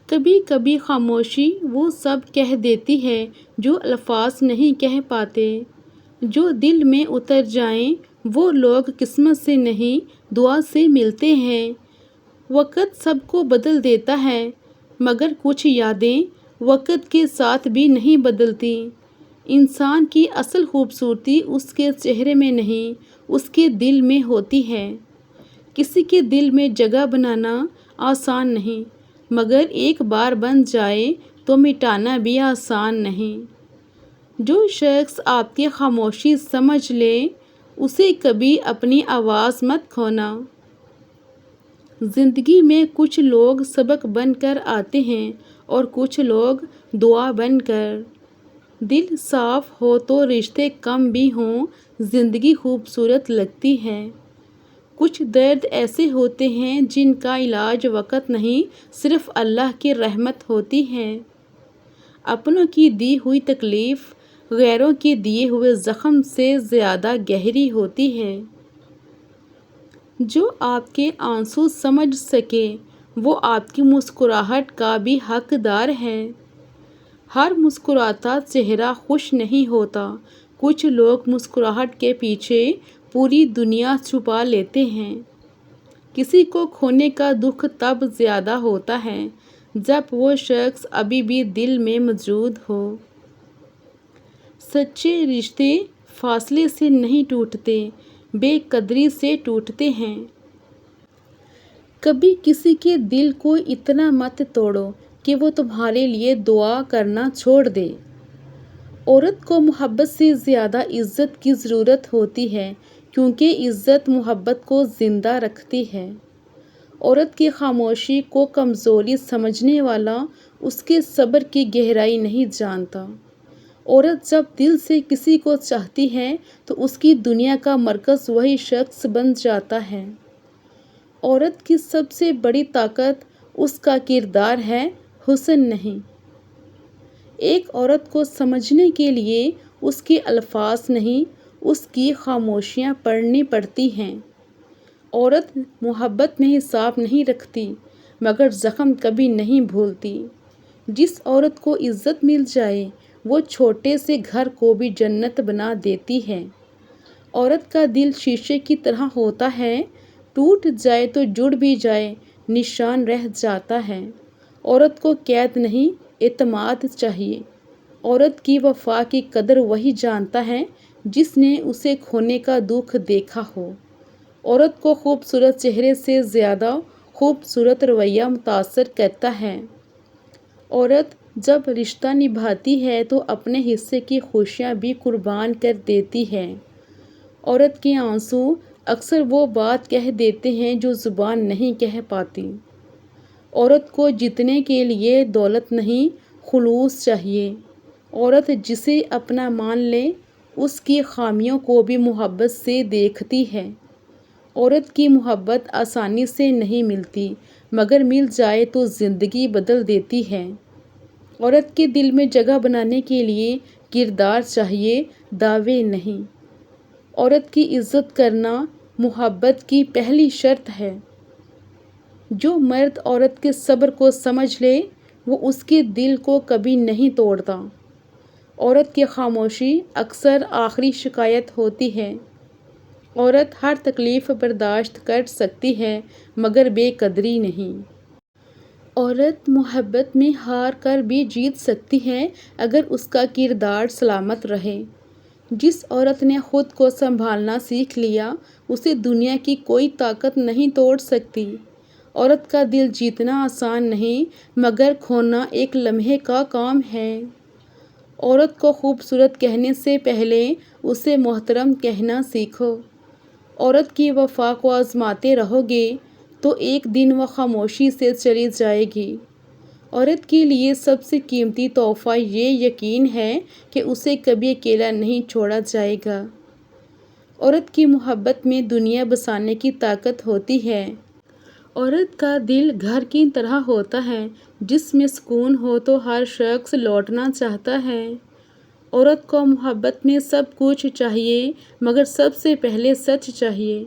کبھی کبھی خاموشی وہ سب کہہ دیتی ہے جو الفاظ نہیں کہہ پاتے، جو دل میں اتر جائیں وہ لوگ قسمت سے نہیں دعا سے ملتے ہیں۔ وقت سب کو بدل دیتا ہے مگر کچھ یادیں وقت کے ساتھ بھی نہیں بدلتی۔ انسان کی اصل خوبصورتی اس کے چہرے میں نہیں، اس کے دل میں ہوتی ہے۔ کسی کے دل میں جگہ بنانا آسان نہیں، مگر ایک بار بن جائے تو مٹانا بھی آسان نہیں۔ جو شخص آپ کی خاموشی سمجھ لے اسے کبھی اپنی آواز مت کھونا۔ زندگی میں کچھ لوگ سبق بن کر آتے ہیں اور کچھ لوگ دعا بن کر۔ دل صاف ہو تو رشتے کم بھی ہوں زندگی خوبصورت لگتی ہے۔ کچھ درد ایسے ہوتے ہیں جن کا علاج وقت نہیں صرف اللہ کی رحمت ہوتی ہے۔ اپنوں کی دی ہوئی تکلیف غیروں کے دیے ہوئے زخم سے زیادہ گہری ہوتی ہے۔ جو آپ کے آنسو سمجھ سکے وہ آپ کی مسکراہٹ کا بھی حقدار ہے۔ ہر مسکراتا چہرہ خوش نہیں ہوتا، کچھ لوگ مسکراہٹ کے پیچھے پوری دنیا چھپا لیتے ہیں۔ کسی کو کھونے کا دکھ تب زیادہ ہوتا ہے جب وہ شخص ابھی بھی دل میں موجود ہو۔ سچے رشتے فاصلے سے نہیں ٹوٹتے، بے قدری سے ٹوٹتے ہیں۔ کبھی کسی کے دل کو اتنا مت توڑو کہ وہ تمہارے لیے دعا کرنا چھوڑ دے۔ عورت کو محبت سے زیادہ عزت کی ضرورت ہوتی ہے کیونکہ عزت محبت کو زندہ رکھتی ہے۔ عورت کی خاموشی کو کمزوری سمجھنے والا اس کے صبر کی گہرائی نہیں جانتا۔ عورت جب دل سے کسی کو چاہتی ہے تو اس کی دنیا کا مرکز وہی شخص بن جاتا ہے۔ عورت کی سب سے بڑی طاقت اس کا کردار ہے، حسن نہیں۔ ایک عورت کو سمجھنے کے لیے اس کے الفاظ نہیں، اس کی خاموشیاں پڑھنی پڑتی ہیں۔ عورت محبت میں حساب نہیں رکھتی مگر زخم کبھی نہیں بھولتی۔ جس عورت کو عزت مل جائے وہ چھوٹے سے گھر کو بھی جنت بنا دیتی ہے۔ عورت کا دل شیشے کی طرح ہوتا ہے، ٹوٹ جائے تو جڑ بھی جائے نشان رہ جاتا ہے۔ عورت کو قید نہیں اعتماد چاہیے۔ عورت کی وفا کی قدر وہی جانتا ہے جس نے اسے کھونے کا دکھ دیکھا ہو۔ عورت کو خوبصورت چہرے سے زیادہ خوبصورت رویہ متاثر کرتا ہے۔ عورت جب رشتہ نبھاتی ہے تو اپنے حصے کی خوشیاں بھی قربان کر دیتی ہے۔ عورت کے آنسو اکثر وہ بات کہہ دیتے ہیں جو زبان نہیں کہہ پاتی۔ عورت کو جیتنے کے لیے دولت نہیں خلوص چاہیے۔ عورت جسے اپنا مان لے اس کی خامیوں کو بھی محبت سے دیکھتی ہے۔ عورت کی محبت آسانی سے نہیں ملتی مگر مل جائے تو زندگی بدل دیتی ہے۔ عورت کے دل میں جگہ بنانے کے لیے کردار چاہیے، دعوے نہیں۔ عورت کی عزت کرنا محبت کی پہلی شرط ہے۔ جو مرد عورت کے صبر کو سمجھ لے وہ اس کے دل کو کبھی نہیں توڑتا۔ عورت کی خاموشی اکثر آخری شکایت ہوتی ہے۔ عورت ہر تکلیف برداشت کر سکتی ہے مگر بے قدری نہیں۔ عورت محبت میں ہار کر بھی جیت سکتی ہے اگر اس کا کردار سلامت رہے۔ جس عورت نے خود کو سنبھالنا سیکھ لیا اسے دنیا کی کوئی طاقت نہیں توڑ سکتی۔ عورت کا دل جیتنا آسان نہیں مگر کھونا ایک لمحے کا کام ہے۔ عورت کو خوبصورت کہنے سے پہلے اسے محترم کہنا سیکھو۔ عورت کی وفا کو آزماتے رہو گے تو ایک دن وہ خاموشی سے چلی جائے گی۔ عورت کے لیے سب سے قیمتی تحفہ یہ یقین ہے کہ اسے کبھی اکیلا نہیں چھوڑا جائے گا۔ عورت کی محبت میں دنیا بسانے کی طاقت ہوتی ہے۔ عورت کا دل گھر کی طرح ہوتا ہے، جس میں سکون ہو تو ہر شخص لوٹنا چاہتا ہے۔ عورت کو محبت میں سب کچھ چاہیے مگر سب سے پہلے سچ چاہیے۔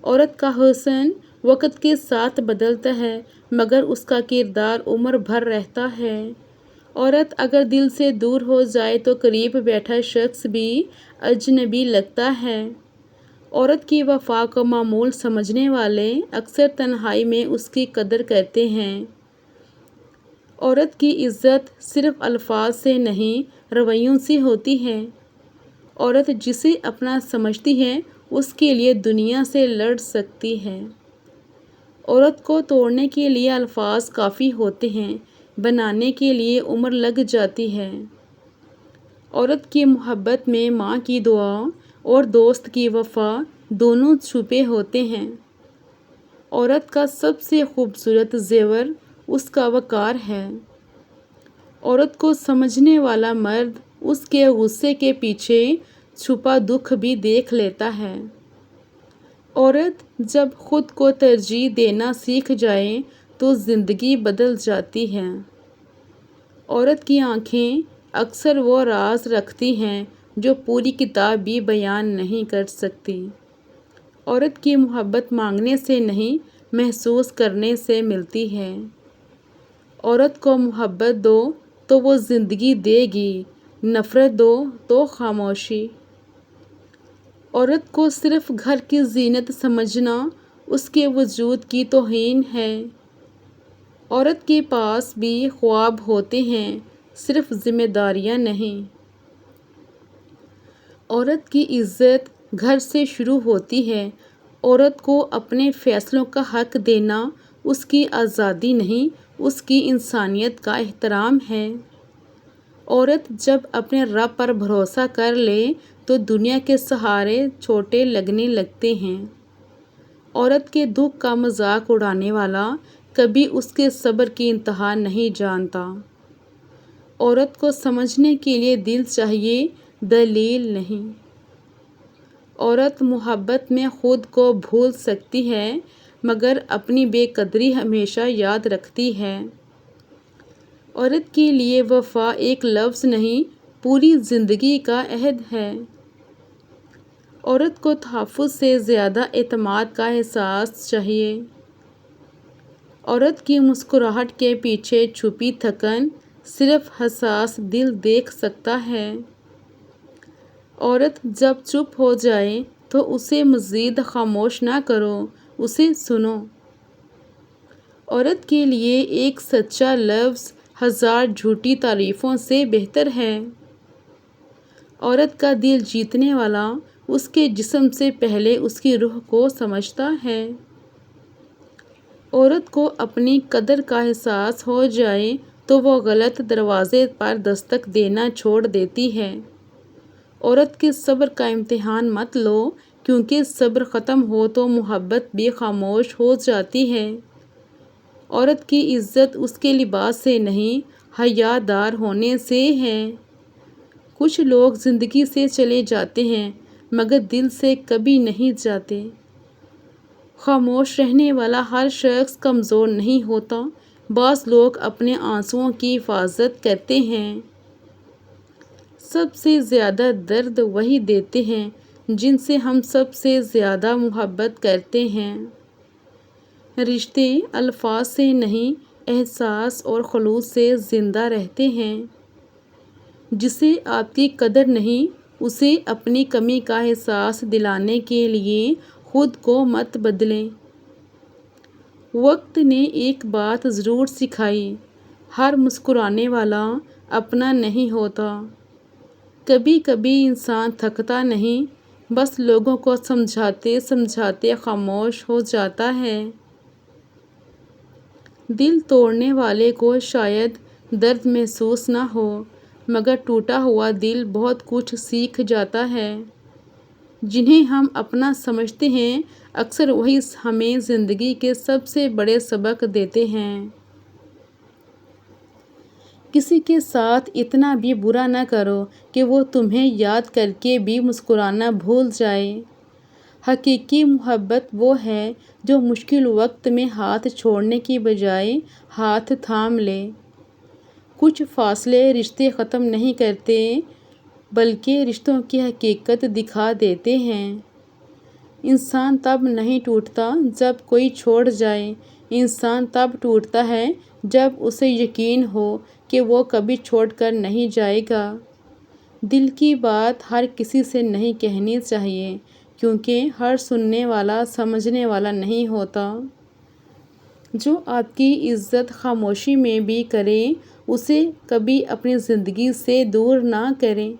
عورت کا حسن وقت کے ساتھ بدلتا ہے مگر اس کا کردار عمر بھر رہتا ہے۔ عورت اگر دل سے دور ہو جائے تو قریب بیٹھا شخص بھی اجنبی لگتا ہے۔ عورت کی وفا کو معمول سمجھنے والے اکثر تنہائی میں اس کی قدر کرتے ہیں۔ عورت کی عزت صرف الفاظ سے نہیں رویوں سے ہوتی ہے۔ عورت جسے اپنا سمجھتی ہے اس کے لیے دنیا سے لڑ سکتی ہے۔ عورت کو توڑنے کے لیے الفاظ کافی ہوتے ہیں، بنانے کے لیے عمر لگ جاتی ہے۔ عورت کی محبت میں ماں کی دعا اور دوست کی وفا دونوں چھپے ہوتے ہیں۔ عورت کا سب سے خوبصورت زیور اس کا وقار ہے۔ عورت کو سمجھنے والا مرد اس کے غصے کے پیچھے چھپا دکھ بھی دیکھ لیتا ہے۔ عورت جب خود کو ترجیح دینا سیکھ جائے تو زندگی بدل جاتی ہے۔ عورت کی آنکھیں اکثر وہ راز رکھتی ہیں جو پوری کتاب بھی بیان نہیں کر سکتی۔ عورت کی محبت مانگنے سے نہیں محسوس کرنے سے ملتی ہے۔ عورت کو محبت دو تو وہ زندگی دے گی، نفرت دو تو خاموشی۔ عورت کو صرف گھر کی زینت سمجھنا اس کے وجود کی توہین ہے۔ عورت کے پاس بھی خواب ہوتے ہیں، صرف ذمہ داریاں نہیں۔ عورت کی عزت گھر سے شروع ہوتی ہے۔ عورت کو اپنے فیصلوں کا حق دینا اس کی آزادی نہیں، اس کی انسانیت کا احترام ہے۔ عورت جب اپنے رب پر بھروسہ کر لے تو دنیا کے سہارے چھوٹے لگنے لگتے ہیں۔ عورت کے دکھ کا مذاق اڑانے والا کبھی اس کے صبر کی انتہا نہیں جانتا۔ عورت کو سمجھنے کے لیے دل چاہیے، دلیل نہیں۔ عورت محبت میں خود کو بھول سکتی ہے مگر اپنی بے قدری ہمیشہ یاد رکھتی ہے۔ عورت کے لیے وفا ایک لفظ نہیں، پوری زندگی کا عہد ہے۔ عورت کو تحفظ سے زیادہ اعتماد کا احساس چاہیے۔ عورت کی مسکراہٹ کے پیچھے چھپی تھکن صرف حساس دل دیکھ سکتا ہے۔ عورت جب چپ ہو جائے تو اسے مزید خاموش نہ کرو، اسے سنو۔ عورت کے لیے ایک سچا لفظ ہزار جھوٹی تعریفوں سے بہتر ہے۔ عورت کا دل جیتنے والا اس کے جسم سے پہلے اس کی روح کو سمجھتا ہے۔ عورت کو اپنی قدر کا احساس ہو جائے تو وہ غلط دروازے پر دستک دینا چھوڑ دیتی ہے۔ عورت کے صبر کا امتحان مت لو، کیونکہ صبر ختم ہو تو محبت بھی خاموش ہو جاتی ہے۔ عورت کی عزت اس کے لباس سے نہیں، حیا دار ہونے سے ہے۔ کچھ لوگ زندگی سے چلے جاتے ہیں مگر دل سے کبھی نہیں جاتے۔ خاموش رہنے والا ہر شخص کمزور نہیں ہوتا، بعض لوگ اپنے آنسوؤں کی حفاظت کرتے ہیں۔ سب سے زیادہ درد وہی دیتے ہیں جن سے ہم سب سے زیادہ محبت کرتے ہیں۔ رشتے الفاظ سے نہیں، احساس اور خلوص سے زندہ رہتے ہیں۔ جسے آپ کی قدر نہیں، اسے اپنی کمی کا احساس دلانے کے لیے خود کو مت بدلیں۔ وقت نے ایک بات ضرور سکھائی، ہر مسکرانے والا اپنا نہیں ہوتا۔ کبھی کبھی انسان تھکتا نہیں، بس لوگوں کو سمجھاتے سمجھاتے خاموش ہو جاتا ہے۔ دل توڑنے والے کو شاید درد محسوس نہ ہو، مگر ٹوٹا ہوا دل بہت کچھ سیکھ جاتا ہے۔ جنہیں ہم اپنا سمجھتے ہیں اکثر وہی ہمیں زندگی کے سب سے بڑے سبق دیتے ہیں۔ کسی کے ساتھ اتنا بھی برا نہ کرو کہ وہ تمہیں یاد کر کے بھی مسکرانا بھول جائے۔ حقیقی محبت وہ ہے جو مشکل وقت میں ہاتھ چھوڑنے کی بجائے ہاتھ تھام لے۔ کچھ فاصلے رشتے ختم نہیں کرتے بلکہ رشتوں کی حقیقت دکھا دیتے ہیں۔ انسان تب نہیں ٹوٹتا جب کوئی چھوڑ جائے، انسان تب ٹوٹتا ہے جب اسے یقین ہو کہ وہ کبھی چھوڑ کر نہیں جائے گا۔ دل کی بات ہر کسی سے نہیں کہنی چاہیے، کیونکہ ہر سننے والا سمجھنے والا نہیں ہوتا۔ جو آپ کی عزت خاموشی میں بھی کرے، اسے کبھی اپنی زندگی سے دور نہ کریں۔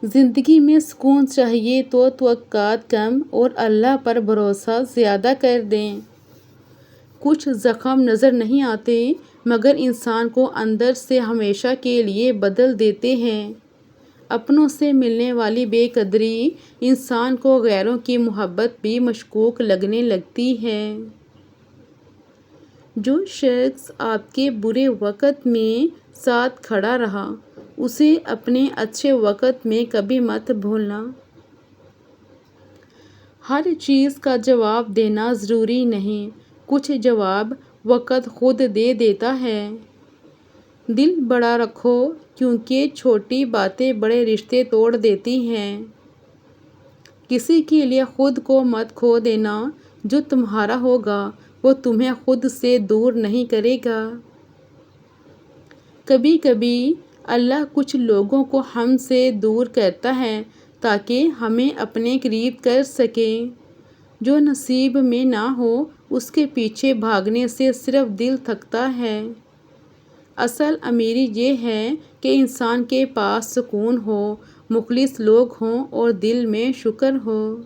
زندگی میں سکون چاہیے تو توقعات کم اور اللہ پر بھروسہ زیادہ کر دیں۔ کچھ زخم نظر نہیں آتے، مگر انسان کو اندر سے ہمیشہ کے لیے بدل دیتے ہیں۔ اپنوں سے ملنے والی بے قدری انسان کو غیروں کی محبت بھی مشکوک لگنے لگتی ہے۔ جو شخص آپ کے برے وقت میں ساتھ کھڑا رہا، اسے اپنے اچھے وقت میں کبھی مت بھولنا۔ ہر چیز کا جواب دینا ضروری نہیں، کچھ جواب وقت خود دے دیتا ہے۔ دل بڑا رکھو، کیونکہ چھوٹی باتیں بڑے رشتے توڑ دیتی ہیں۔ کسی کے لیے خود کو مت کھو دینا، جو تمہارا ہوگا وہ تمہیں خود سے دور نہیں کرے گا۔ کبھی کبھی اللہ کچھ لوگوں کو ہم سے دور کرتا ہے تاکہ ہمیں اپنے قریب کر سکے۔ جو نصیب میں نہ ہو اس کے پیچھے بھاگنے سے صرف دل تھکتا ہے۔ اصل امیری یہ ہے کہ انسان کے پاس سکون ہو، مخلص لوگ ہوں اور دل میں شکر ہو۔